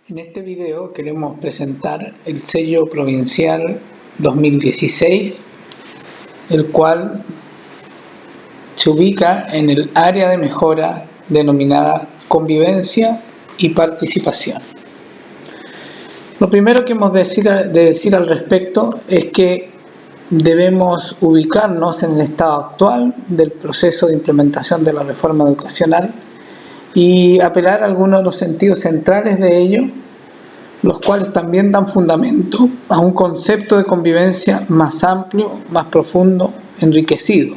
En este video queremos presentar el sello provincial 2016, el cual se ubica en el área de mejora denominada convivencia y participación. Lo primero que hemos de decir al respecto es que debemos ubicarnos en el estado actual del proceso de implementación de la reforma educacional y apelar a algunos de los sentidos centrales de ello, los cuales también dan fundamento a un concepto de convivencia más amplio, más profundo, enriquecido.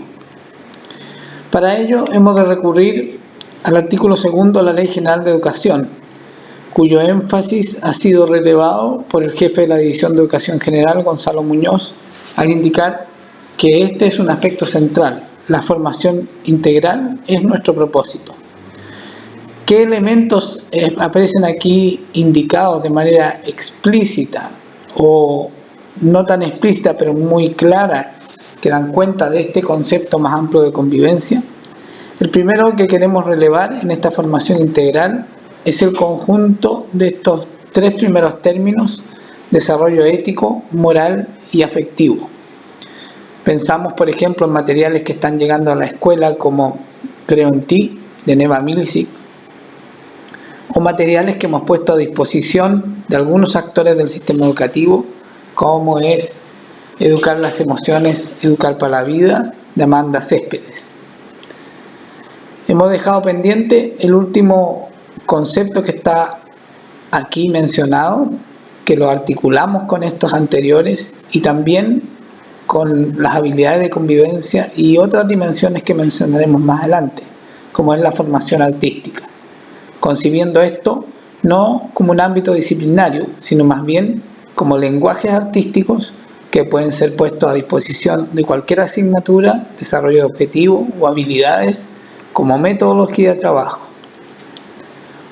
Para ello hemos de recurrir al artículo 2 de la Ley General de Educación, cuyo énfasis ha sido relevado por el jefe de la División de Educación General, Gonzalo Muñoz, al indicar que este es un aspecto central. La formación integral es nuestro propósito. ¿Qué elementos aparecen aquí indicados de manera explícita o no tan explícita pero muy clara que dan cuenta de este concepto más amplio de convivencia? El primero que queremos relevar en esta formación integral es el conjunto de estos tres primeros términos: desarrollo ético, moral y afectivo. Pensamos, por ejemplo, en materiales que están llegando a la escuela como Creo en ti, de Neva Milicic, o materiales que hemos puesto a disposición de algunos actores del sistema educativo, como es Educar las emociones, educar para la vida, de Amanda Céspedes. Hemos dejado pendiente el último concepto que está aquí mencionado, que lo articulamos con estos anteriores y también con las habilidades de convivencia y otras dimensiones que mencionaremos más adelante, como es la formación artística, concibiendo esto no como un ámbito disciplinario, sino más bien como lenguajes artísticos que pueden ser puestos a disposición de cualquier asignatura, desarrollo de objetivos o habilidades como metodología de trabajo.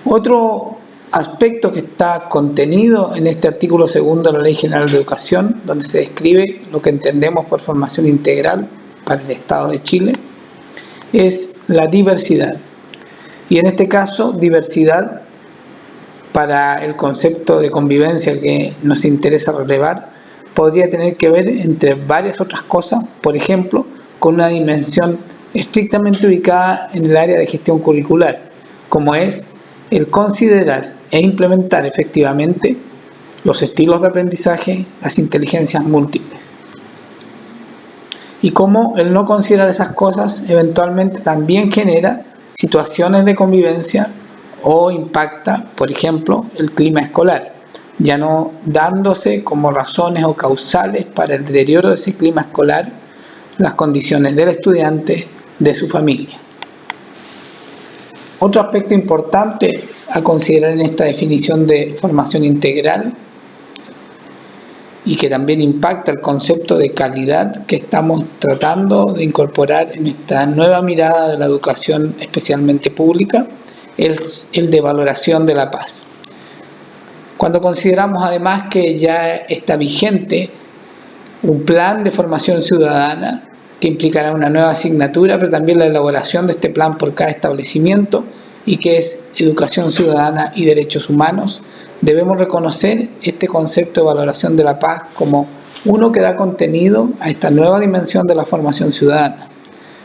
Otro aspecto que está contenido en este artículo 2 de la Ley General de Educación, donde se describe lo que entendemos por formación integral para el Estado de Chile, es la diversidad. Y en este caso, diversidad para el concepto de convivencia que nos interesa relevar podría tener que ver, entre varias otras cosas, por ejemplo, con una dimensión estrictamente ubicada en el área de gestión curricular, como es el considerar e implementar efectivamente los estilos de aprendizaje, las inteligencias múltiples. Y cómo el no considerar esas cosas eventualmente también genera situaciones de convivencia o impacta, por ejemplo, el clima escolar, ya no dándose como razones o causales para el deterioro de ese clima escolar las condiciones del estudiante, de su familia. Otro aspecto importante a considerar en esta definición de formación integral y que también impacta el concepto de calidad que estamos tratando de incorporar en esta nueva mirada de la educación especialmente pública, es el de valoración de la paz. Cuando consideramos además que ya está vigente un plan de formación ciudadana que implicará una nueva asignatura, pero también la elaboración de este plan por cada establecimiento, y que es Educación Ciudadana y Derechos Humanos, debemos reconocer este concepto de valoración de la paz como uno que da contenido a esta nueva dimensión de la formación ciudadana.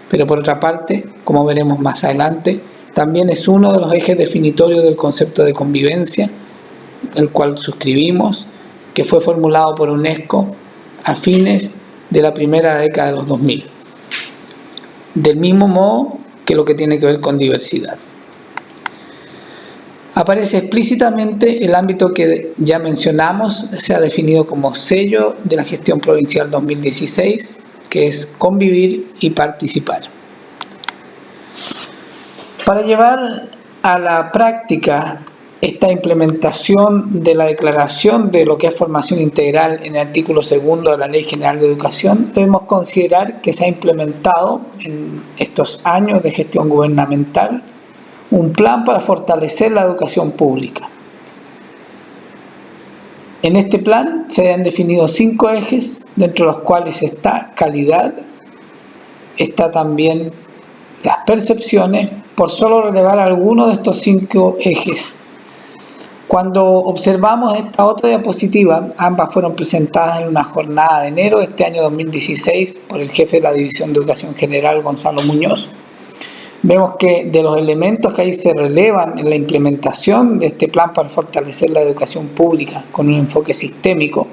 Pero por otra parte, como veremos más adelante, también es uno de los ejes definitorios del concepto de convivencia, el cual suscribimos, que fue formulado por UNESCO a fines de la primera década de los 2000. Del mismo modo que lo que tiene que ver con diversidad. Aparece explícitamente el ámbito que ya mencionamos, se ha definido como sello de la gestión provincial 2016, que es convivir y participar. Para llevar a la práctica esta implementación de la declaración de lo que es formación integral en el artículo 2 de la Ley General de Educación, debemos considerar que se ha implementado en estos años de gestión gubernamental un plan para fortalecer la educación pública. En este plan se han definido 5 ejes, dentro de los cuales está calidad, está también las percepciones, por solo relevar algunos de estos 5 ejes. Cuando observamos esta otra diapositiva, ambas fueron presentadas en una jornada de enero de este año 2016 por el jefe de la División de Educación General, Gonzalo Muñoz. Vemos que de los elementos que ahí se relevan en la implementación de este plan para fortalecer la educación pública con un enfoque sistémico,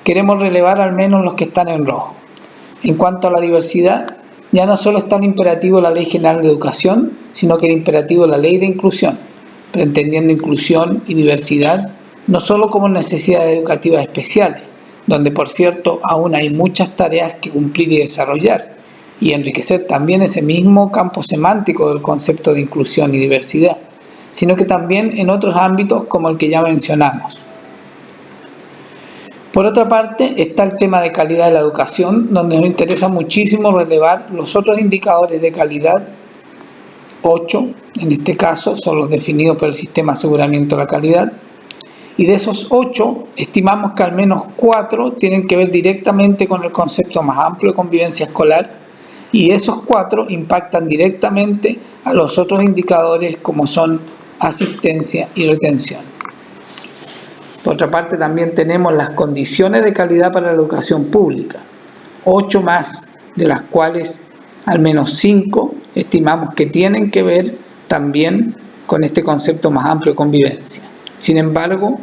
queremos relevar al menos los que están en rojo. En cuanto a la diversidad, ya no solo está el imperativo de la Ley General de Educación, sino que el imperativo de la Ley de Inclusión, entendiendo inclusión y diversidad no solo como necesidades educativas especiales, donde por cierto aún hay muchas tareas que cumplir y desarrollar, y enriquecer también ese mismo campo semántico del concepto de inclusión y diversidad, sino que también en otros ámbitos como el que ya mencionamos. Por otra parte está el tema de calidad de la educación, donde nos interesa muchísimo relevar los otros indicadores de calidad, 8 en este caso son los definidos por el Sistema de Aseguramiento de la Calidad, y de esos 8 estimamos que al menos 4 tienen que ver directamente con el concepto más amplio de convivencia escolar, y esos 4 impactan directamente a los otros indicadores como son asistencia y retención. Por otra parte también tenemos las condiciones de calidad para la educación pública, 8 más, de las cuales al menos 5 estimamos que tienen que ver también con este concepto más amplio de convivencia. Sin embargo,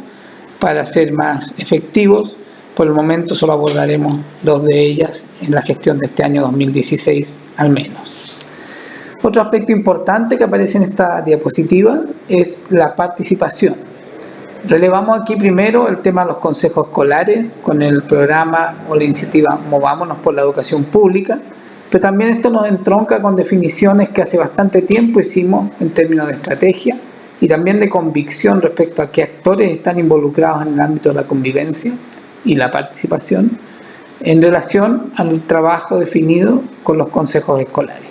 para ser más efectivos, por el momento solo abordaremos 2 de ellas en la gestión de este año 2016 al menos. Otro aspecto importante que aparece en esta diapositiva es la participación. Relevamos aquí primero el tema de los consejos escolares con el programa o la iniciativa Movámonos por la Educación Pública, pero también esto nos entronca con definiciones que hace bastante tiempo hicimos en términos de estrategia y también de convicción respecto a qué actores están involucrados en el ámbito de la convivencia y la participación en relación al trabajo definido con los consejos escolares.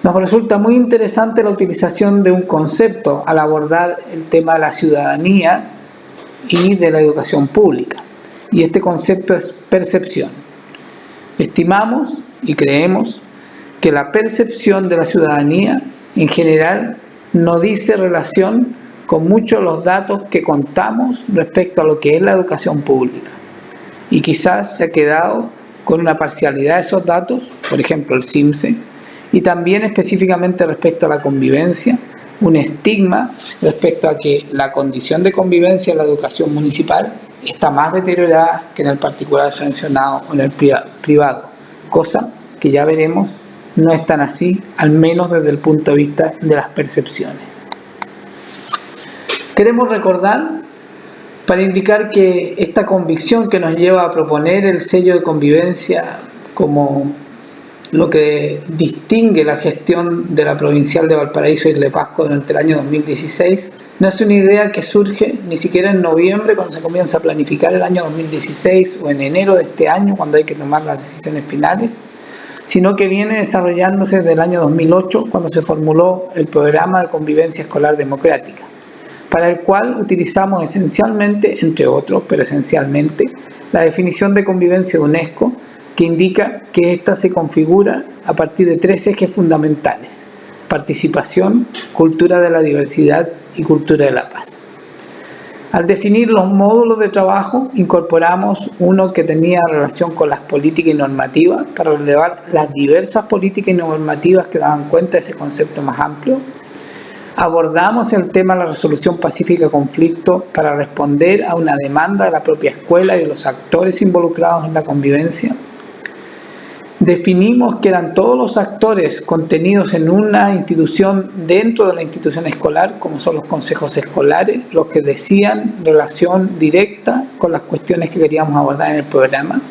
Nos resulta muy interesante la utilización de un concepto al abordar el tema de la ciudadanía y de la educación pública, y este concepto es percepción. Estimamos y creemos que la percepción de la ciudadanía en general no dice relación con muchos de los datos que contamos respecto a lo que es la educación pública, y quizás se ha quedado con una parcialidad de esos datos, por ejemplo el CIMSE, y también específicamente respecto a la convivencia, un estigma respecto a que la condición de convivencia en la educación municipal está más deteriorada que en el particular subvencionado o en el privado, cosa que ya veremos no es tan así, al menos desde el punto de vista de las percepciones. Queremos recordar, para indicar que esta convicción que nos lleva a proponer el sello de convivencia como lo que distingue la gestión de la Provincial de Valparaíso y Isla de Pascua durante el año 2016, no es una idea que surge ni siquiera en noviembre cuando se comienza a planificar el año 2016 o en enero de este año cuando hay que tomar las decisiones finales, sino que viene desarrollándose desde el año 2008 cuando se formuló el Programa de Convivencia Escolar Democrática, para el cual utilizamos esencialmente, entre otros, pero esencialmente, la definición de convivencia de UNESCO, que indica que ésta se configura a partir de 3 ejes fundamentales: participación, cultura de la diversidad y cultura de la paz. Al definir los módulos de trabajo, incorporamos uno que tenía relación con las políticas y normativas, para relevar las diversas políticas y normativas que daban cuenta de ese concepto más amplio. Abordamos el tema de la resolución pacífica de conflictos para responder a una demanda de la propia escuela y de los actores involucrados en la convivencia. Definimos que eran todos los actores contenidos en una institución dentro de la institución escolar, como son los consejos escolares, los que decían relación directa con las cuestiones que queríamos abordar en el programa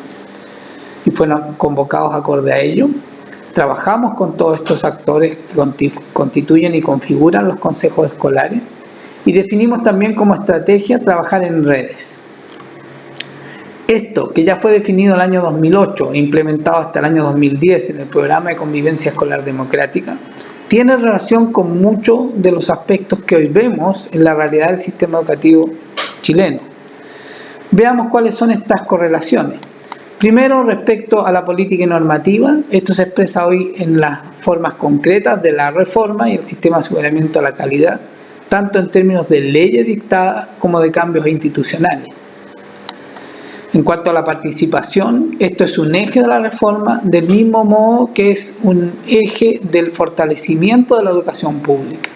y fueron convocados acorde a ello. Trabajamos con todos estos actores que constituyen y configuran los consejos escolares y definimos también como estrategia trabajar en redes. Esto, que ya fue definido en el año 2008 e implementado hasta el año 2010 en el Programa de Convivencia Escolar Democrática, tiene relación con muchos de los aspectos que hoy vemos en la realidad del sistema educativo chileno. Veamos cuáles son estas correlaciones. Primero, respecto a la política y normativa, esto se expresa hoy en las formas concretas de la reforma y el sistema de aseguramiento de la calidad, tanto en términos de leyes dictadas como de cambios institucionales. En cuanto a la participación, esto es un eje de la reforma, del mismo modo que es un eje del fortalecimiento de la educación pública.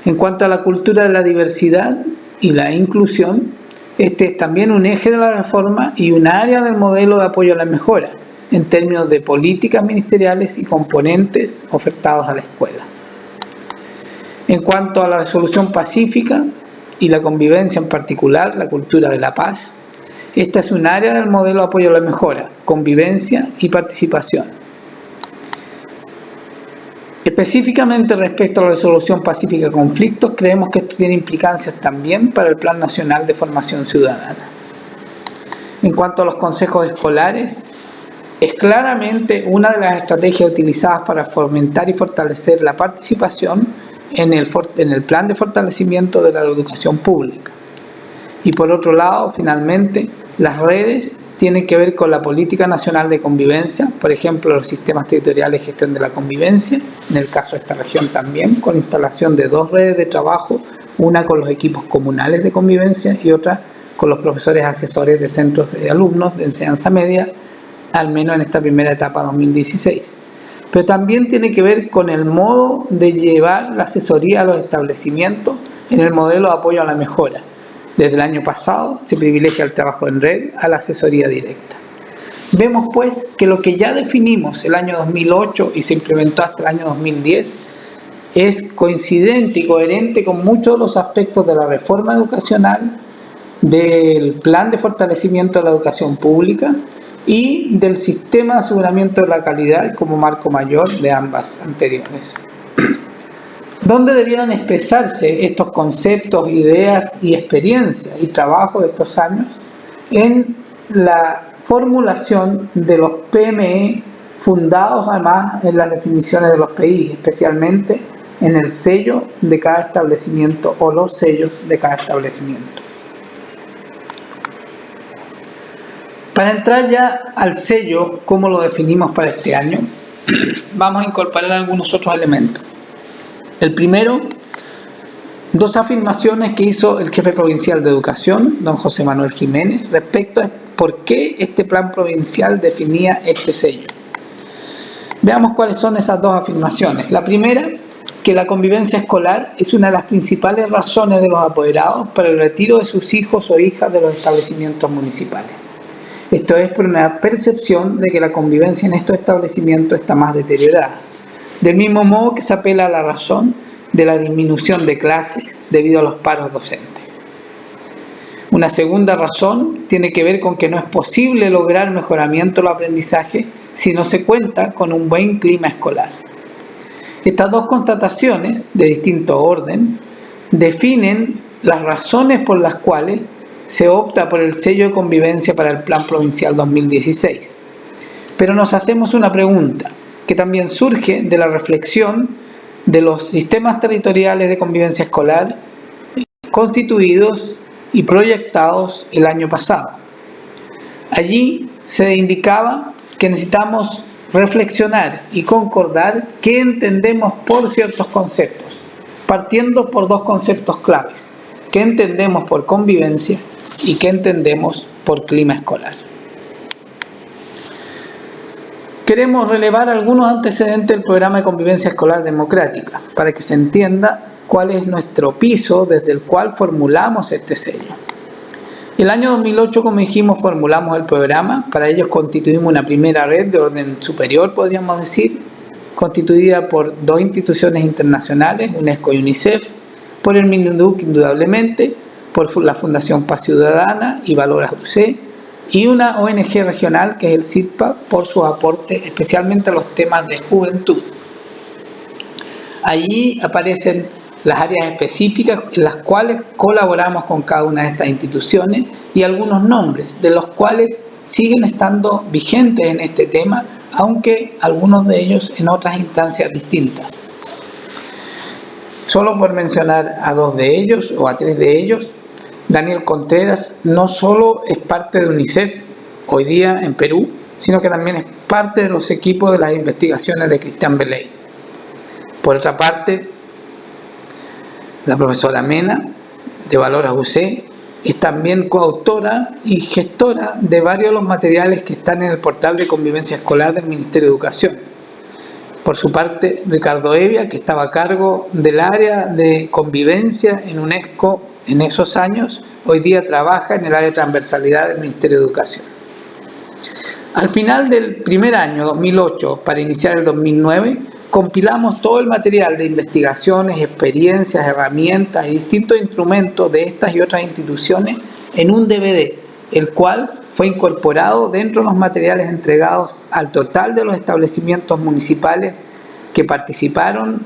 En cuanto a la cultura de la diversidad y la inclusión, este es también un eje de la reforma y un área del modelo de apoyo a la mejora, en términos de políticas ministeriales y componentes ofertados a la escuela. En cuanto a la resolución pacífica y la convivencia, en particular la cultura de la paz, esta es un área del modelo de apoyo a la mejora, convivencia y participación. Específicamente respecto a la resolución pacífica de conflictos, creemos que esto tiene implicancias también para el Plan Nacional de Formación Ciudadana. En cuanto a los consejos escolares, es claramente una de las estrategias utilizadas para fomentar y fortalecer la participación en el plan de fortalecimiento de la educación pública. Y por otro lado, finalmente, las redes tienen que ver con la política nacional de convivencia, por ejemplo, los sistemas territoriales de gestión de la convivencia, en el caso de esta región también, con instalación de 2 redes de trabajo, una con los equipos comunales de convivencia y otra con los profesores asesores de centros de alumnos de enseñanza media, al menos en esta primera etapa 2016. Pero también tiene que ver con el modo de llevar la asesoría a los establecimientos en el modelo de apoyo a la mejora. Desde el año pasado se privilegia el trabajo en red a la asesoría directa. Vemos pues que lo que ya definimos el año 2008 y se implementó hasta el año 2010 es coincidente y coherente con muchos de los aspectos de la reforma educacional, del plan de fortalecimiento de la educación pública y del sistema de aseguramiento de la calidad como marco mayor de ambas anteriores. ¿Dónde debieran expresarse estos conceptos, ideas y experiencias y trabajo de estos años? En la formulación de los PME, fundados además en las definiciones de los PI, especialmente en el sello de cada establecimiento o los sellos de cada establecimiento. Para entrar ya al sello, ¿cómo lo definimos para este año? Vamos a incorporar algunos otros elementos. El primero, 2 afirmaciones que hizo el jefe provincial de educación, don José Manuel Jiménez, respecto a por qué este plan provincial definía este sello. Veamos cuáles son esas 2 afirmaciones. La primera, que la convivencia escolar es una de las principales razones de los apoderados para el retiro de sus hijos o hijas de los establecimientos municipales. Esto es por una percepción de que la convivencia en estos establecimientos está más deteriorada. Del mismo modo que se apela a la razón de la disminución de clases debido a los paros docentes. Una segunda razón tiene que ver con que no es posible lograr mejoramiento del aprendizaje si no se cuenta con un buen clima escolar. Estas 2 constataciones, de distinto orden, definen las razones por las cuales se opta por el sello de convivencia para el Plan Provincial 2016. Pero nos hacemos una pregunta, que también surge de la reflexión de los sistemas territoriales de convivencia escolar constituidos y proyectados el año pasado. Allí se indicaba que necesitamos reflexionar y concordar qué entendemos por ciertos conceptos, partiendo por 2 conceptos claves: qué entendemos por convivencia y qué entendemos por clima escolar. Queremos relevar algunos antecedentes del programa de convivencia escolar democrática para que se entienda cuál es nuestro piso desde el cual formulamos este sello. El año 2008, como dijimos, formulamos el programa. Para ello constituimos una primera red de orden superior, podríamos decir, constituida por 2 instituciones internacionales, UNESCO y UNICEF, por el MINUDUC indudablemente, por la Fundación Paz Ciudadana y Valoras UC, y una ONG regional que es el CIDPA por sus aportes especialmente a los temas de juventud. Allí aparecen las áreas específicas en las cuales colaboramos con cada una de estas instituciones y algunos nombres de los cuales siguen estando vigentes en este tema, aunque algunos de ellos en otras instancias distintas. Solo por mencionar a 2 de ellos o a 3 de ellos, Daniel Contreras no solo es parte de UNICEF hoy día en Perú, sino que también es parte de los equipos de las investigaciones de Cristian Beley. Por otra parte, la profesora Mena, de Valora UC, es también coautora y gestora de varios de los materiales que están en el portal de convivencia escolar del Ministerio de Educación. Por su parte, Ricardo Evia, que estaba a cargo del área de convivencia en UNESCO en esos años, hoy día trabaja en el área de transversalidad del Ministerio de Educación. Al final del primer año, 2008, para iniciar el 2009, compilamos todo el material de investigaciones, experiencias, herramientas y distintos instrumentos de estas y otras instituciones en un DVD, el cual fue incorporado dentro de los materiales entregados al total de los establecimientos municipales que participaron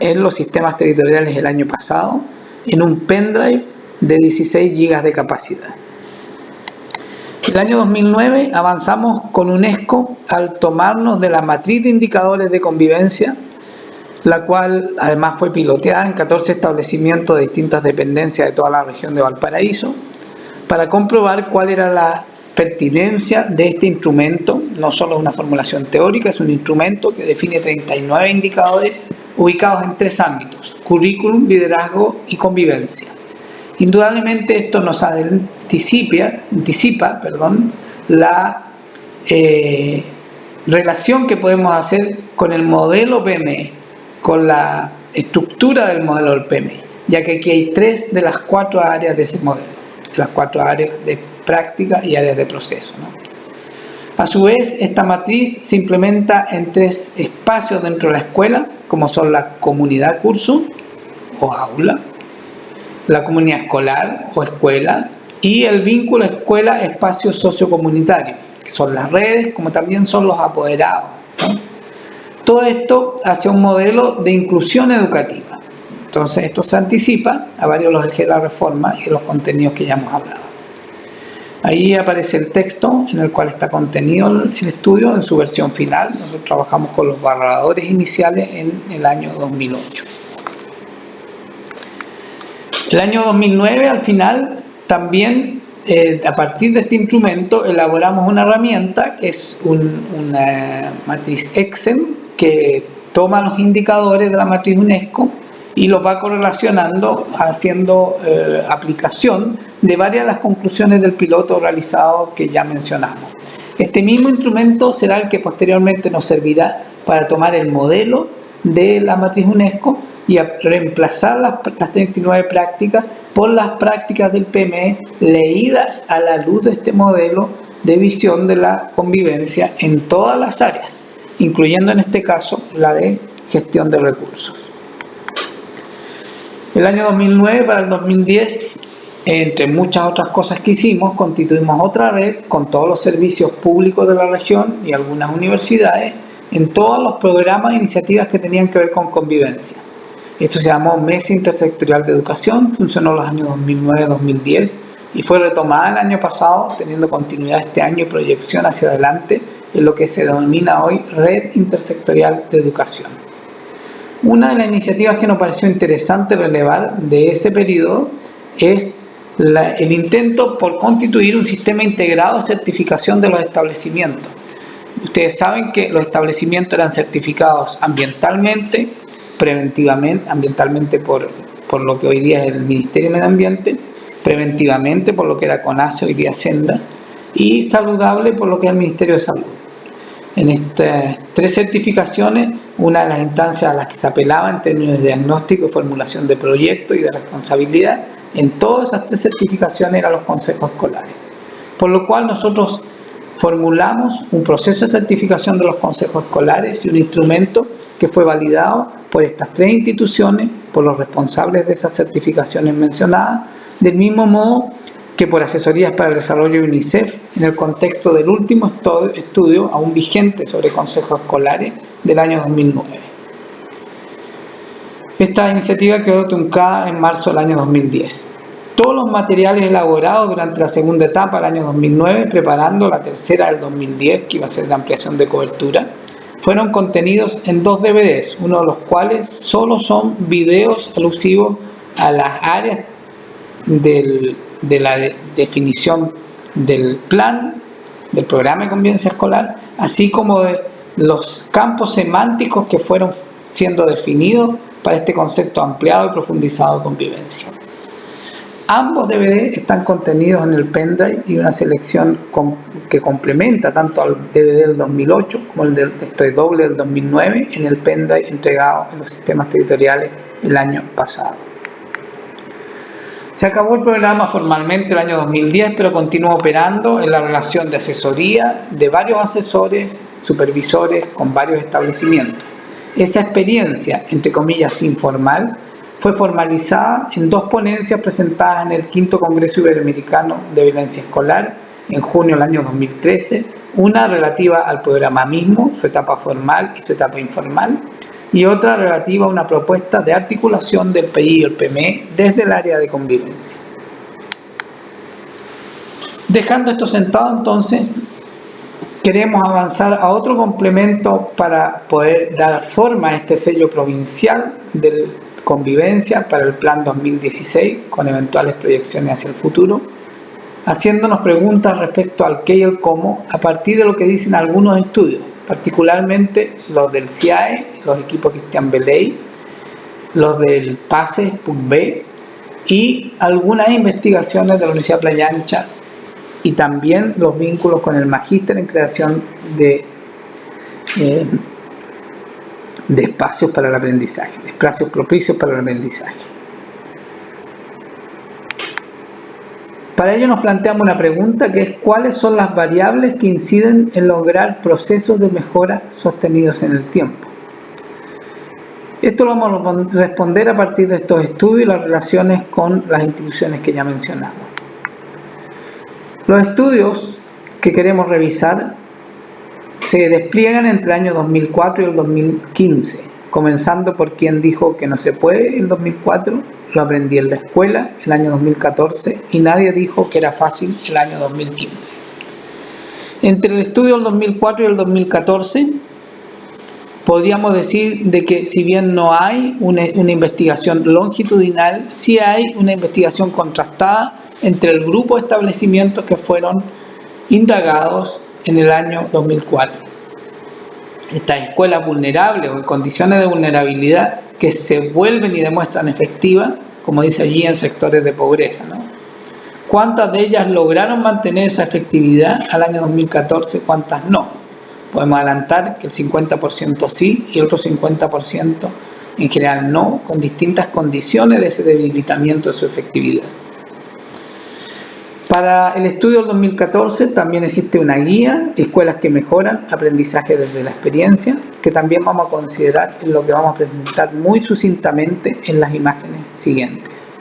en los sistemas territoriales el año pasado, en un pendrive de 16 GB de capacidad. El año 2009 avanzamos con UNESCO al tomarnos de la matriz de indicadores de convivencia, la cual además fue piloteada en 14 establecimientos de distintas dependencias de toda la región de Valparaíso, para comprobar cuál era la pertinencia de este instrumento. No solo es una formulación teórica, es un instrumento que define 39 indicadores ubicados en 3 ámbitos: currículum, liderazgo y convivencia. Indudablemente esto nos anticipa la relación que podemos hacer con el modelo PME, con la estructura del modelo del PME, ya que aquí hay 3 de las 4 áreas de ese modelo, las 4 áreas de práctica y áreas de proceso, ¿no? A su vez, esta matriz se implementa en 3 espacios dentro de la escuela, como son la comunidad curso o aula, la comunidad escolar o escuela y el vínculo escuela-espacio sociocomunitario, que son las redes, como también son los apoderados, ¿no? Todo esto hacia un modelo de inclusión educativa. Entonces esto se anticipa a varios de los ejes de la reforma y de los contenidos que ya hemos hablado. Ahí aparece el texto en el cual está contenido el estudio en su versión final. Nosotros trabajamos con los borradores iniciales en el año 2008. El año 2009, al final, también a partir de este instrumento elaboramos una herramienta que es una matriz Excel que toma los indicadores de la matriz UNESCO y los va correlacionando, haciendo aplicación de varias de las conclusiones del piloto realizado que ya mencionamos. Este mismo instrumento será el que posteriormente nos servirá para tomar el modelo de la matriz UNESCO y a reemplazar las 39 prácticas por las prácticas del PME leídas a la luz de este modelo de visión de la convivencia en todas las áreas, incluyendo en este caso la de gestión de recursos. El año 2009 para el 2010, entre muchas otras cosas que hicimos, constituimos otra red con todos los servicios públicos de la región y algunas universidades en todos los programas e iniciativas que tenían que ver con convivencia. Esto se llamó Mesa Intersectorial de Educación, funcionó los años 2009-2010 y fue retomada el año pasado, teniendo continuidad este año y proyección hacia adelante en lo que se denomina hoy Red Intersectorial de Educación. Una de las iniciativas que nos pareció interesante relevar de ese periodo es el intento por constituir un sistema integrado de certificación de los establecimientos. Ustedes saben que los establecimientos eran certificados ambientalmente, preventivamente, ambientalmente por lo que hoy día es el Ministerio de Medio Ambiente, preventivamente por lo que era CONASE, hoy día Senda, y saludable por lo que es el Ministerio de Salud. En estas 3 certificaciones, una de las instancias a las que se apelaba en términos de diagnóstico y formulación de proyectos y de responsabilidad, en todas esas 3 certificaciones eran los consejos escolares. Por lo cual nosotros formulamos un proceso de certificación de los consejos escolares y un instrumento que fue validado por estas 3 instituciones, por los responsables de esas certificaciones mencionadas, del mismo modo que por Asesorías para el Desarrollo de UNICEF, en el contexto del último estudio aún vigente sobre consejos escolares del año 2009. Esta iniciativa quedó truncada en marzo del año 2010. Todos los materiales elaborados durante la segunda etapa del año 2009, preparando la tercera del 2010, que iba a ser la ampliación de cobertura, fueron contenidos en 2 DVDs, uno de los cuales solo son videos alusivos a las áreas de la definición del plan, del programa de convivencia escolar, así como de los campos semánticos que fueron siendo definidos para este concepto ampliado y profundizado de convivencia. Ambos DVD están contenidos en el pendrive y una selección que complementa tanto al DVD del 2008 como el del doble del 2009 en el pendrive entregado en los sistemas territoriales el año pasado. Se acabó el programa formalmente el año 2010, pero continúa operando en la relación de asesoría de varios asesores, supervisores con varios establecimientos. Esa experiencia, entre comillas, informal, fue formalizada en 2 ponencias presentadas en el V Congreso Iberoamericano de Violencia Escolar en junio del año 2013, una relativa al programa mismo, su etapa formal y su etapa informal, y otra relativa a una propuesta de articulación del PI y el PME desde el área de convivencia. Dejando esto sentado, entonces, queremos avanzar a otro complemento para poder dar forma a este sello provincial de convivencia para el plan 2016 con eventuales proyecciones hacia el futuro, haciéndonos preguntas respecto al qué y el cómo a partir de lo que dicen algunos estudios, particularmente los del CIAE, los equipos Cristian Beley, los del PASE, PUC-B y algunas investigaciones de la Universidad de Playa Ancha y también los vínculos con el magíster en creación de espacios para el aprendizaje, de espacios propicios para el aprendizaje. Para ello nos planteamos una pregunta que es: ¿cuáles son las variables que inciden en lograr procesos de mejora sostenidos en el tiempo? Esto lo vamos a responder a partir de estos estudios y las relaciones con las instituciones que ya mencionamos. Los estudios que queremos revisar se despliegan entre el año 2004 y el 2015, comenzando por quien dijo que no se puede en 2004, lo aprendí en la escuela el año 2014 y nadie dijo que era fácil el año 2015. Entre el estudio del 2004 y el 2014, podríamos decir de que si bien no hay una investigación longitudinal, sí hay una investigación contrastada entre el grupo de establecimientos que fueron indagados en el año 2004. Estas escuelas vulnerables o en condiciones de vulnerabilidad que se vuelven y demuestran efectivas, como dice allí, en sectores de pobreza, ¿no? ¿Cuántas de ellas lograron mantener esa efectividad al año 2014? ¿Cuántas no? Podemos adelantar que el 50% sí y el otro 50% en general no, con distintas condiciones de ese debilitamiento de su efectividad. Para el estudio del 2014 también existe una guía, Escuelas que mejoran, aprendizaje desde la experiencia, que también vamos a considerar en lo que vamos a presentar muy sucintamente en las imágenes siguientes.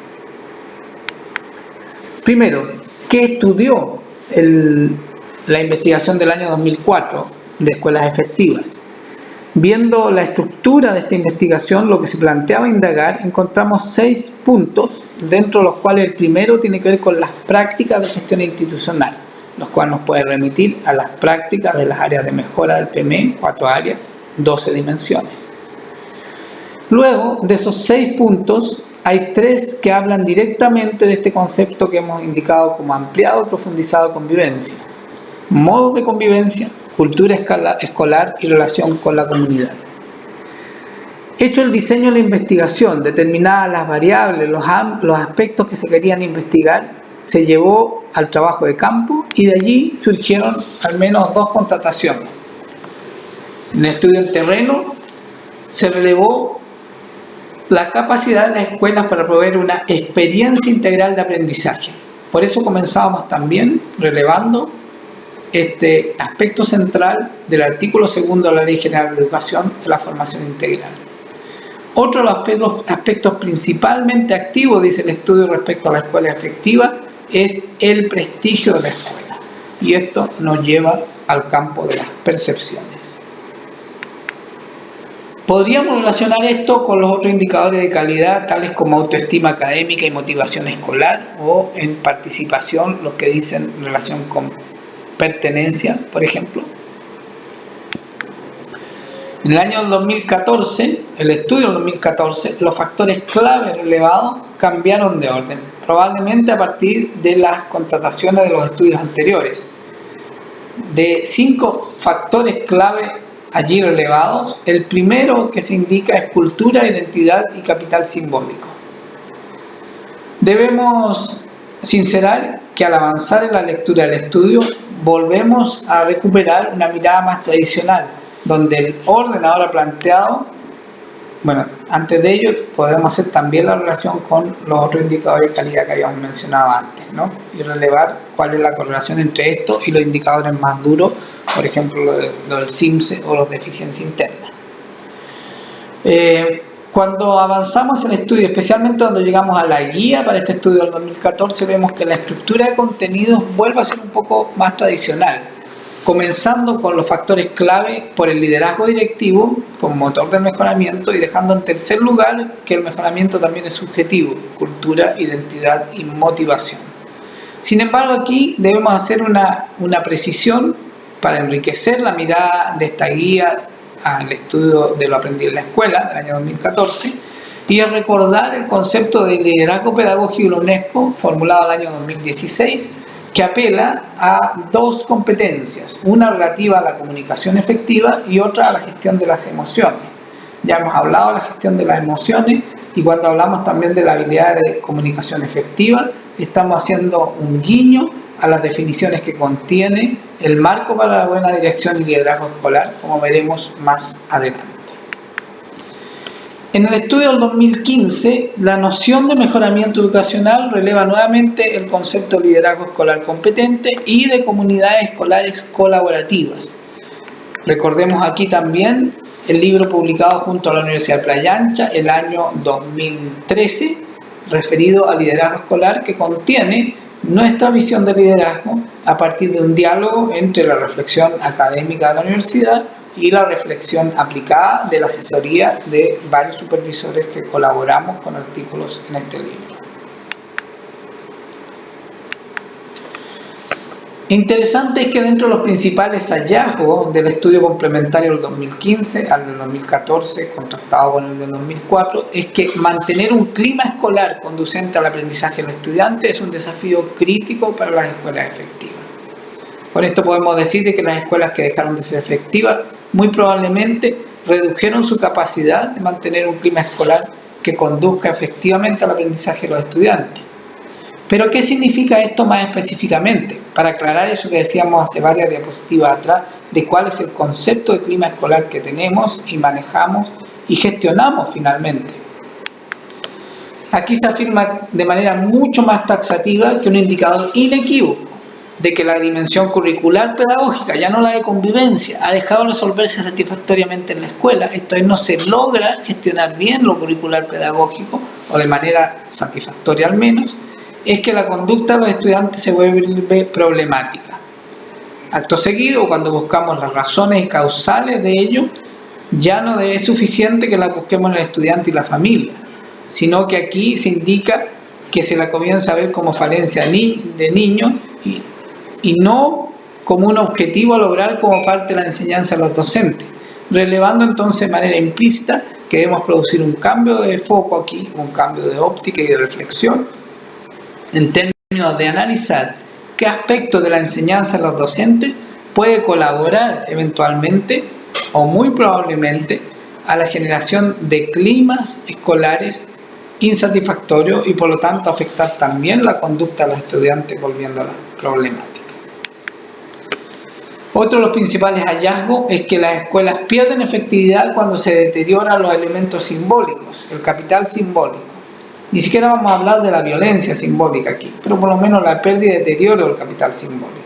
Primero, ¿qué estudió la investigación del año 2004 de escuelas efectivas? Viendo la estructura de esta investigación, lo que se planteaba indagar, encontramos 6 puntos, dentro de los cuales el primero tiene que ver con las prácticas de gestión institucional, los cuales nos puede remitir a las prácticas de las áreas de mejora del PME, 4 áreas, 12 dimensiones. Luego, de esos 6 puntos, hay 3 que hablan directamente de este concepto que hemos indicado como ampliado y profundizado convivencia: modos de convivencia, cultura escolar y relación con la comunidad. Hecho el diseño de la investigación, determinadas las variables, los aspectos que se querían investigar, se llevó al trabajo de campo y de allí surgieron al menos 2 constataciones. En el estudio en terreno se relevó la capacidad de las escuelas para proveer una experiencia integral de aprendizaje. Por eso comenzábamos también relevando este aspecto central del artículo 2 de la Ley General de Educación, de la formación integral. Otro de los aspectos principalmente activos, dice el estudio respecto a la escuela efectiva, es el prestigio de la escuela. Y esto nos lleva al campo de las percepciones. Podríamos relacionar esto con los otros indicadores de calidad, tales como autoestima académica y motivación escolar, o en participación, los que dicen relación con pertenencia, por ejemplo. En el año 2014, el estudio del 2014, los factores clave relevados cambiaron de orden, probablemente a partir de las constataciones de los estudios anteriores. De 5 factores clave allí relevados. El primero que se indica es cultura, identidad y capital simbólico. Debemos sincerar que al avanzar en la lectura del estudio volvemos a recuperar una mirada más tradicional, donde el orden ahora planteado, bueno, antes de ello podemos hacer también la relación con los otros indicadores de calidad que habíamos mencionado antes, ¿no? Y relevar cuál es la correlación entre estos y los indicadores más duros, por ejemplo lo del CIMSE o los de eficiencia interna. Cuando avanzamos en el estudio, especialmente cuando llegamos a la guía para este estudio del 2014, vemos que la estructura de contenidos vuelve a ser un poco más tradicional, comenzando con los factores clave por el liderazgo directivo como motor del mejoramiento y dejando en tercer lugar que el mejoramiento también es subjetivo, cultura, identidad y motivación. Sin embargo, aquí debemos hacer una precisión para enriquecer la mirada de esta guía al estudio de lo aprendido en la escuela del año 2014 y recordar el concepto de liderazgo pedagógico de la UNESCO formulado el año 2016, que apela a dos competencias, una relativa a la comunicación efectiva y otra a la gestión de las emociones. Ya hemos hablado de la gestión de las emociones y cuando hablamos también de la habilidad de comunicación efectiva, estamos haciendo un guiño a las definiciones que contiene el marco para la buena dirección y liderazgo escolar, como veremos más adelante. En el estudio del 2015, la noción de mejoramiento educacional releva nuevamente el concepto de liderazgo escolar competente y de comunidades escolares colaborativas. Recordemos aquí también el libro publicado junto a la Universidad de Playa Ancha el año 2013, referido al liderazgo escolar, que contiene nuestra visión de liderazgo a partir de un diálogo entre la reflexión académica de la universidad y la reflexión aplicada de la asesoría de varios supervisores que colaboramos con artículos en este libro. Interesante es que dentro de los principales hallazgos del estudio complementario del 2015 al del 2014, contrastado con el del 2004, es que mantener un clima escolar conducente al aprendizaje del estudiante es un desafío crítico para las escuelas efectivas. Con esto podemos decir que las escuelas que dejaron de ser efectivas muy probablemente redujeron su capacidad de mantener un clima escolar que conduzca efectivamente al aprendizaje de los estudiantes. Pero ¿qué significa esto más específicamente? Para aclarar eso que decíamos hace varias diapositivas atrás, de cuál es el concepto de clima escolar que tenemos y manejamos y gestionamos finalmente. Aquí se afirma de manera mucho más taxativa que un indicador inequívoco de que la dimensión curricular pedagógica, ya no la de convivencia, ha dejado de resolverse satisfactoriamente en la escuela. Esto es, no se logra gestionar bien lo curricular pedagógico, o de manera satisfactoria al menos, es que la conducta de los estudiantes se vuelve problemática. Acto seguido, cuando buscamos las razones y causales de ello, ya no es suficiente que las busquemos en el estudiante y la familia, sino que aquí se indica que se la comienza a ver como falencia de niños y no como un objetivo a lograr como parte de la enseñanza de los docentes, relevando entonces de manera implícita que debemos producir un cambio de foco aquí, un cambio de óptica y de reflexión, en términos de analizar qué aspecto de la enseñanza de los docentes puede colaborar eventualmente o muy probablemente a la generación de climas escolares insatisfactorios y por lo tanto afectar también la conducta de los estudiantes, volviendo a la problemática. Otro de los principales hallazgos es que las escuelas pierden efectividad cuando se deterioran los elementos simbólicos, el capital simbólico. Ni siquiera vamos a hablar de la violencia simbólica aquí, pero por lo menos la pérdida y deterioro del capital simbólico.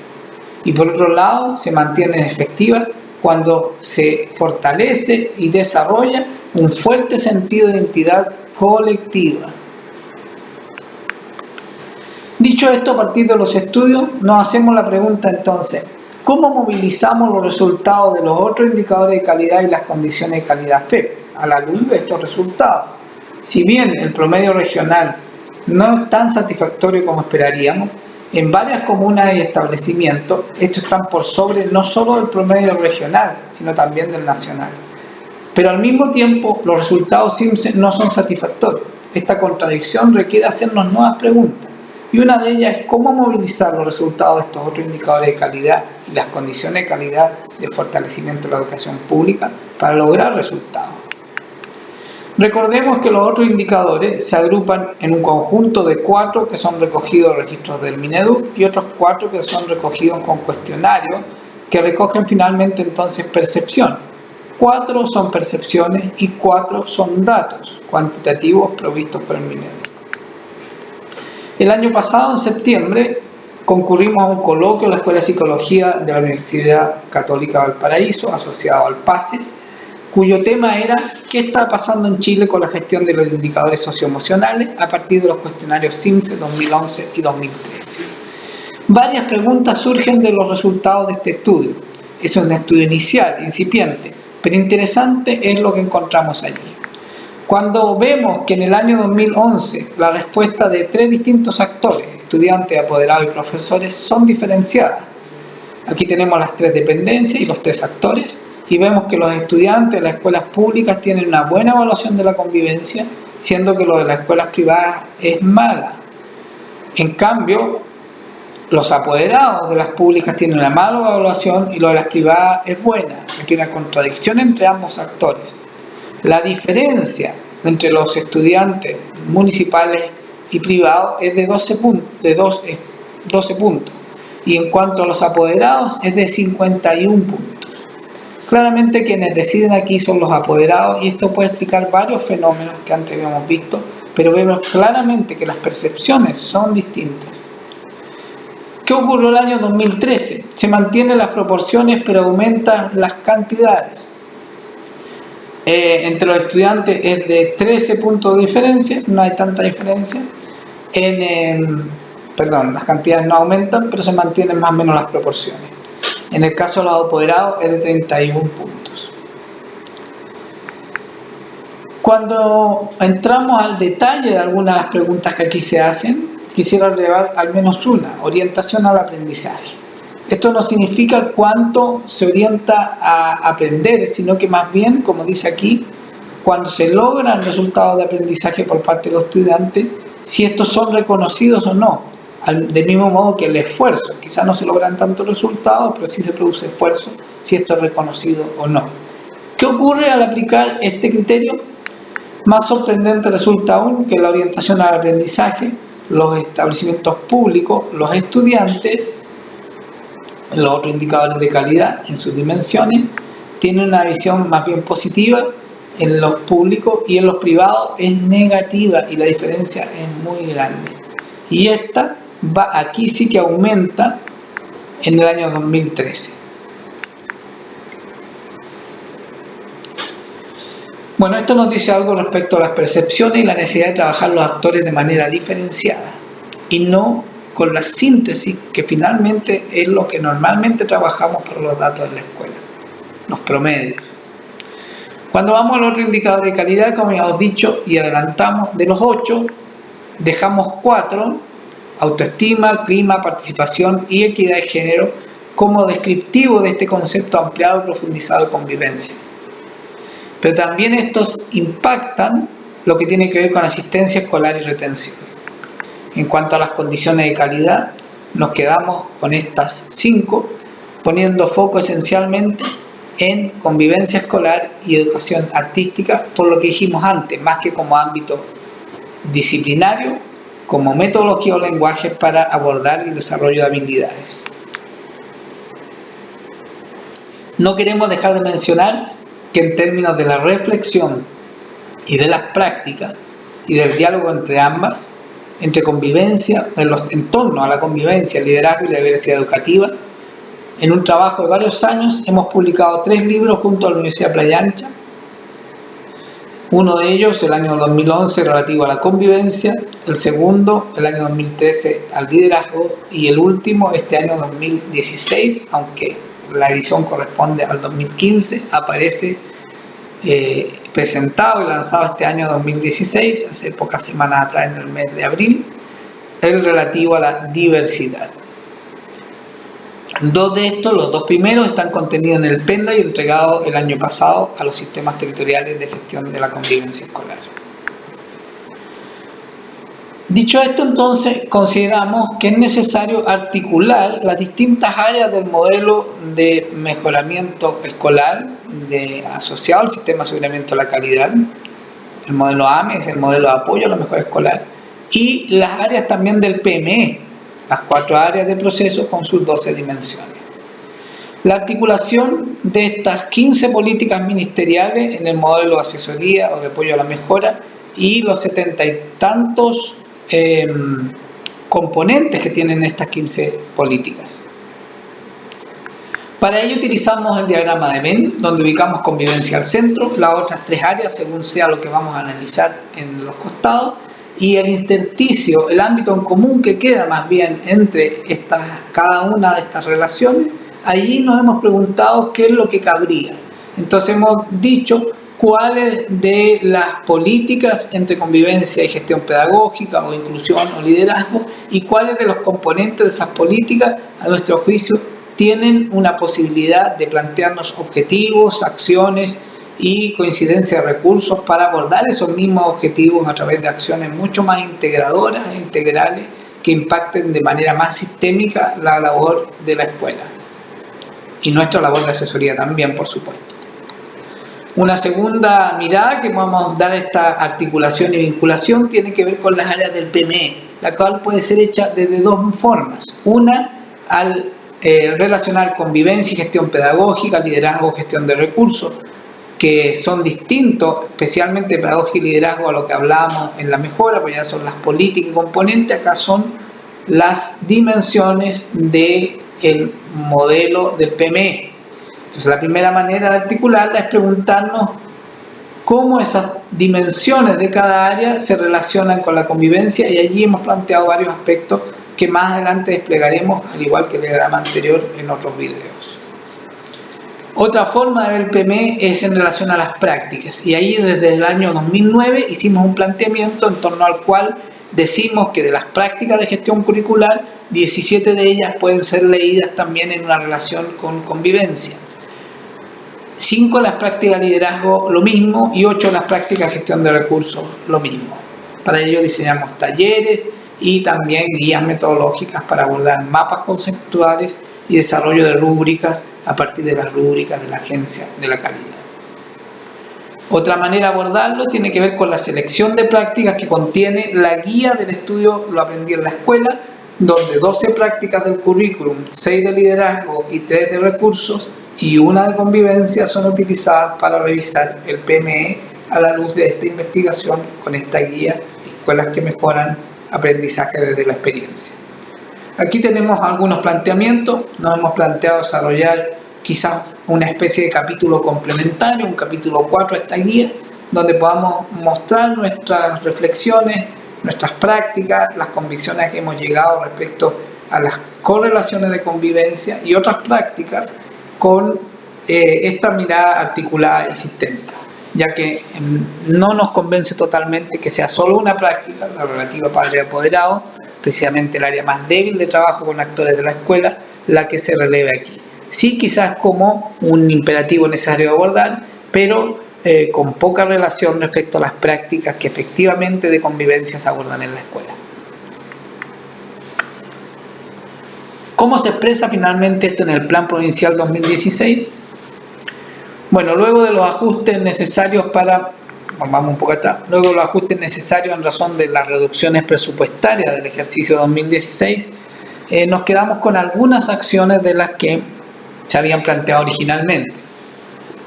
Y por otro lado, se mantienen efectivas cuando se fortalece y desarrolla un fuerte sentido de identidad colectiva. Dicho esto, a partir de los estudios, nos hacemos la pregunta entonces, ¿cómo movilizamos los resultados de los otros indicadores de calidad y las condiciones de calidad FEP a la luz de estos resultados? Si bien el promedio regional no es tan satisfactorio como esperaríamos, en varias comunas y establecimientos estos están por sobre no solo del promedio regional, sino también del nacional. Pero al mismo tiempo, los resultados CIMSE no son satisfactorios. Esta contradicción requiere hacernos nuevas preguntas. y una de ellas es cómo movilizar los resultados de estos otros indicadores de calidad y las condiciones de calidad de fortalecimiento de la educación pública para lograr resultados. Recordemos que los otros indicadores se agrupan en un conjunto de 4 que son recogidos en registros del Minedu y otros 4 que son recogidos con cuestionarios que recogen finalmente entonces percepción. 4 son percepciones y 4 son datos cuantitativos provistos por el Minedu. El año pasado, en septiembre, concurrimos a un coloquio en la Escuela de Psicología de la Universidad Católica de Valparaíso, asociado al PACES, cuyo tema era ¿qué está pasando en Chile con la gestión de los indicadores socioemocionales a partir de los cuestionarios CIMSE 2011 y 2013? Varias preguntas surgen de los resultados de este estudio. Es un estudio inicial, incipiente, pero interesante es lo que encontramos allí. Cuando vemos que en el año 2011 la respuesta de 3 distintos actores, estudiantes, apoderados y profesores, son diferenciadas. Aquí tenemos las 3 dependencias y los 3 actores, y vemos que los estudiantes de las escuelas públicas tienen una buena evaluación de la convivencia, siendo que lo de las escuelas privadas es mala. En cambio, los apoderados de las públicas tienen una mala evaluación y lo de las privadas es buena. Aquí hay una contradicción entre ambos actores. La diferencia entre los estudiantes municipales y privados es de 12 puntos, y en cuanto a los apoderados es de 51 puntos. Claramente quienes deciden aquí son los apoderados y esto puede explicar varios fenómenos que antes habíamos visto, pero vemos claramente que las percepciones son distintas. ¿Qué ocurrió el año 2013? Se mantienen las proporciones pero aumentan las cantidades. Entre los estudiantes es de 13 puntos de diferencia, no hay tanta diferencia. Las cantidades no aumentan, pero se mantienen más o menos las proporciones. En el caso de los apoderados es de 31 puntos. Cuando entramos al detalle de algunas de las preguntas que aquí se hacen, quisiera relevar al menos una: orientación al aprendizaje. Esto no significa cuánto se orienta a aprender, sino que más bien, como dice aquí, cuando se logran resultados de aprendizaje por parte de los estudiantes, si estos son reconocidos o no. Del mismo modo que el esfuerzo, quizás no se logran tantos resultados, pero sí se produce esfuerzo si esto es reconocido o no. ¿Qué ocurre al aplicar este criterio? Más sorprendente resulta aún que la orientación al aprendizaje, los establecimientos públicos, los estudiantes, los otros indicadores de calidad en sus dimensiones, tienen una visión más bien positiva en los públicos y en los privados es negativa y la diferencia es muy grande. Y esta aquí sí que aumenta en el año 2013. Bueno, esto nos dice algo respecto a las percepciones y la necesidad de trabajar los actores de manera diferenciada y no con la síntesis que finalmente es lo que normalmente trabajamos por los datos de la escuela, los promedios. Cuando vamos al otro indicador de calidad, como ya os he dicho y adelantamos, de los 8 dejamos 4, autoestima, clima, participación y equidad de género, como descriptivo de este concepto ampliado y profundizado de convivencia. Pero también estos impactan lo que tiene que ver con asistencia escolar y retención. En cuanto a las condiciones de calidad, nos quedamos con estas 5, poniendo foco esencialmente en convivencia escolar y educación artística, por lo que dijimos antes, más que como ámbito disciplinario, como metodología o lenguaje para abordar el desarrollo de habilidades. No queremos dejar de mencionar que en términos de la reflexión y de las prácticas y del diálogo entre ambas, entre convivencia, en torno a la convivencia, el liderazgo y la diversidad educativa, en un trabajo de varios años hemos publicado 3 libros junto a la Universidad Playa Ancha. Uno de ellos, el año 2011, relativo a la convivencia, el segundo, el año 2013, al liderazgo, y el último, este año 2016, aunque la edición corresponde al 2015, aparece presentado y lanzado este año 2016, hace pocas semanas atrás, en el mes de abril, el relativo a la diversidad. 2 de estos, los 2 primeros, están contenidos en el PENDA y entregados el año pasado a los sistemas territoriales de gestión de la convivencia escolar. Dicho esto, entonces, consideramos que es necesario articular las distintas áreas del modelo de mejoramiento escolar asociado al sistema de aseguramiento de la calidad. El modelo AMES, el modelo de apoyo a la mejora escolar, y las áreas también del PME, las 4 áreas de proceso con sus 12 dimensiones. La articulación de estas 15 políticas ministeriales en el modelo de asesoría o de apoyo a la mejora y los 70 y tantos componentes que tienen estas 15 políticas. Para ello utilizamos el diagrama de Venn, donde ubicamos convivencia al centro, las otras 3 áreas según sea lo que vamos a analizar en los costados, y el intersticio, el ámbito en común que queda más bien entre cada una de estas relaciones. Allí nos hemos preguntado qué es lo que cabría. Entonces hemos dicho cuáles de las políticas entre convivencia y gestión pedagógica o inclusión o liderazgo y cuáles de los componentes de esas políticas, a nuestro juicio, tienen una posibilidad de plantearnos objetivos, acciones y coincidencia de recursos para abordar esos mismos objetivos a través de acciones mucho más integradoras e integrales que impacten de manera más sistémica la labor de la escuela y nuestra labor de asesoría también, por supuesto. Una segunda mirada que vamos a dar a esta articulación y vinculación tiene que ver con las áreas del PME, la cual puede ser hecha de 2 formas. Una, al relacionar convivencia y gestión pedagógica, liderazgo, gestión de recursos, que son distintos, especialmente pedagogía y liderazgo, a lo que hablábamos en la mejora, pues ya son las políticas y componentes. Acá son las dimensiones del modelo del PME. Entonces, la primera manera de articularla es preguntarnos cómo esas dimensiones de cada área se relacionan con la convivencia, y allí hemos planteado varios aspectos que más adelante desplegaremos, al igual que el diagrama anterior, en otros videos. Otra forma de ver el PME es en relación a las prácticas, y ahí desde el año 2009 hicimos un planteamiento en torno al cual decimos que de las prácticas de gestión curricular, 17 de ellas pueden ser leídas también en una relación con convivencia. 5 las prácticas de liderazgo lo mismo, y 8 las prácticas de gestión de recursos lo mismo. Para ello diseñamos talleres y también guías metodológicas para abordar mapas conceptuales y desarrollo de rúbricas a partir de las rúbricas de la Agencia de la Calidad. Otra manera de abordarlo tiene que ver con la selección de prácticas que contiene la guía del estudio Lo aprendí en la escuela, donde 12 prácticas del currículum, 6 de liderazgo y 3 de recursos y 1 de convivencia son utilizadas para revisar el PME a la luz de esta investigación con esta guía Escuelas que mejoran aprendizaje desde la experiencia. Aquí tenemos algunos planteamientos. Nos hemos planteado desarrollar quizás una especie de capítulo complementario, un capítulo 4 a esta guía, donde podamos mostrar nuestras reflexiones, nuestras prácticas, las convicciones que hemos llegado respecto a las correlaciones de convivencia y otras prácticas con esta mirada articulada y sistémica, ya que no nos convence totalmente que sea solo una práctica, la relativa padre apoderado, precisamente el área más débil de trabajo con actores de la escuela, la que se releve aquí. Sí, quizás como un imperativo necesario de abordar, pero con poca relación respecto a las prácticas que efectivamente de convivencia se abordan en la escuela. ¿Cómo se expresa finalmente esto en el Plan Provincial 2016? Bueno, luego de los ajustes necesarios vamos un poco atrás, luego de los ajustes necesarios en razón de las reducciones presupuestarias del ejercicio 2016, nos quedamos con algunas acciones de las que se habían planteado originalmente.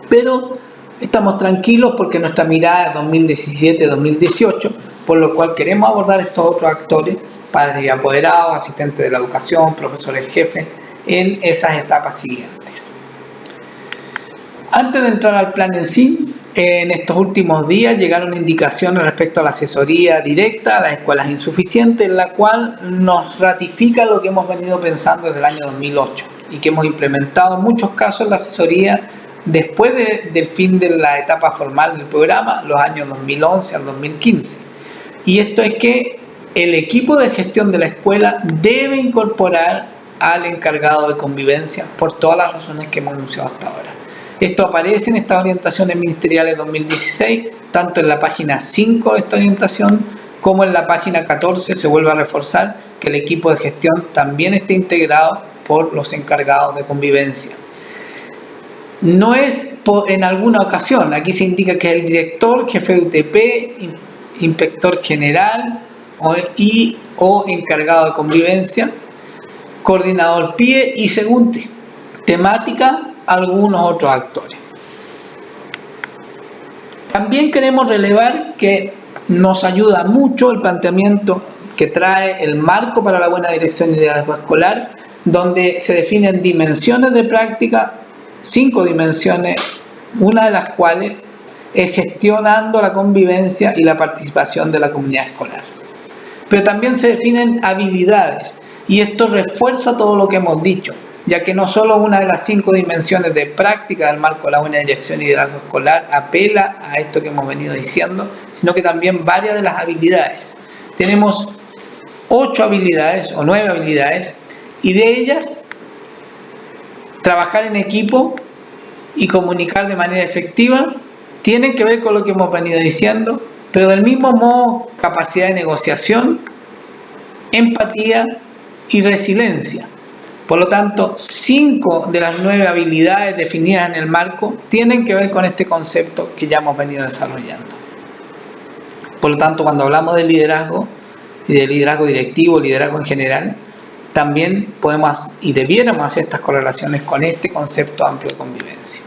Pero estamos tranquilos porque nuestra mirada es 2017-2018, por lo cual queremos abordar estos otros actores, padres y apoderados, asistentes de la educación, profesores jefes, en esas etapas siguientes. Antes de entrar al plan en sí, en estos últimos días llegaron indicaciones respecto a la asesoría directa a las escuelas insuficientes, en la cual nos ratifica lo que hemos venido pensando desde el año 2008 y que hemos implementado en muchos casos la asesoría después del fin de la etapa formal del programa, los años 2011 al 2015. Y esto es que el equipo de gestión de la escuela debe incorporar al encargado de convivencia por todas las razones que hemos anunciado hasta ahora. Esto aparece en estas orientaciones ministeriales 2016, tanto en la página 5 de esta orientación como en la página 14 se vuelve a reforzar que el equipo de gestión también esté integrado por los encargados de convivencia. No es en alguna ocasión, aquí se indica que es el director, jefe de UTP, inspector general o encargado de convivencia, coordinador PIE y según temática algunos otros actores. También queremos relevar que nos ayuda mucho el planteamiento que trae el marco para la buena dirección y liderazgo escolar, donde se definen dimensiones de práctica, 5 dimensiones, una de las cuales es gestionando la convivencia y la participación de la comunidad escolar. Pero también se definen habilidades, y esto refuerza todo lo que hemos dicho, ya que no solo una de las 5 dimensiones de práctica del marco de la buena dirección y liderazgo escolar apela a esto que hemos venido diciendo, sino que también varias de las habilidades. Tenemos 8 habilidades o 9 habilidades, y de ellas trabajar en equipo y comunicar de manera efectiva tienen que ver con lo que hemos venido diciendo, pero del mismo modo capacidad de negociación, empatía y resiliencia. Por lo tanto, 5 de las 9 habilidades definidas en el marco tienen que ver con este concepto que ya hemos venido desarrollando. Por lo tanto, cuando hablamos de liderazgo y de liderazgo directivo, liderazgo en general, también podemos y debiéramos hacer estas correlaciones con este concepto amplio de convivencia.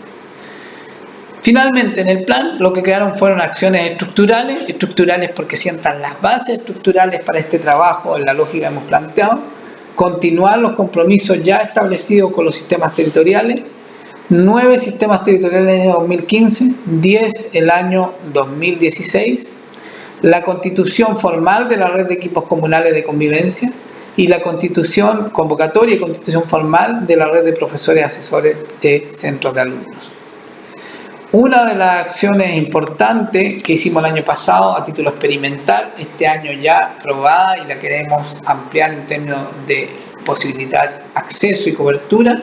Finalmente, en el plan lo que quedaron fueron acciones estructurales porque sientan las bases estructurales para este trabajo en la lógica que hemos planteado, continuar los compromisos ya establecidos con los sistemas territoriales, 9 sistemas territoriales en el año 2015, 10 el año 2016, la constitución formal de la red de equipos comunales de convivencia y la constitución convocatoria y constitución formal de la red de profesores asesores de centros de alumnos. Una de las acciones importantes que hicimos el año pasado a título experimental, este año ya aprobada y la queremos ampliar en términos de posibilitar acceso y cobertura,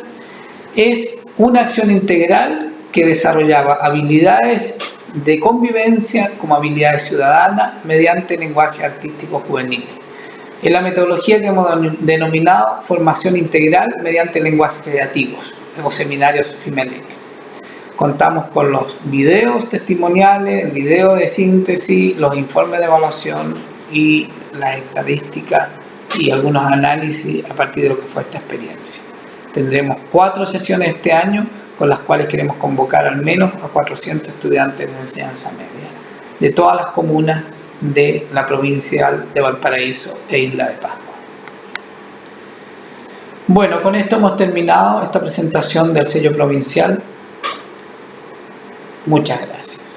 es una acción integral que desarrollaba habilidades de convivencia como habilidades ciudadanas mediante lenguaje artístico juvenil. En la metodología que hemos denominado formación integral mediante lenguajes creativos, en los seminarios FIMELEC. Contamos con los videos testimoniales, el video de síntesis, los informes de evaluación y las estadísticas y algunos análisis a partir de lo que fue esta experiencia. Tendremos 4 sesiones este año con las cuales queremos convocar al menos a 400 estudiantes de enseñanza media de todas las comunas de la provincia de Valparaíso e Isla de Pascua. Bueno, con esto hemos terminado esta presentación del sello provincial. Muchas gracias.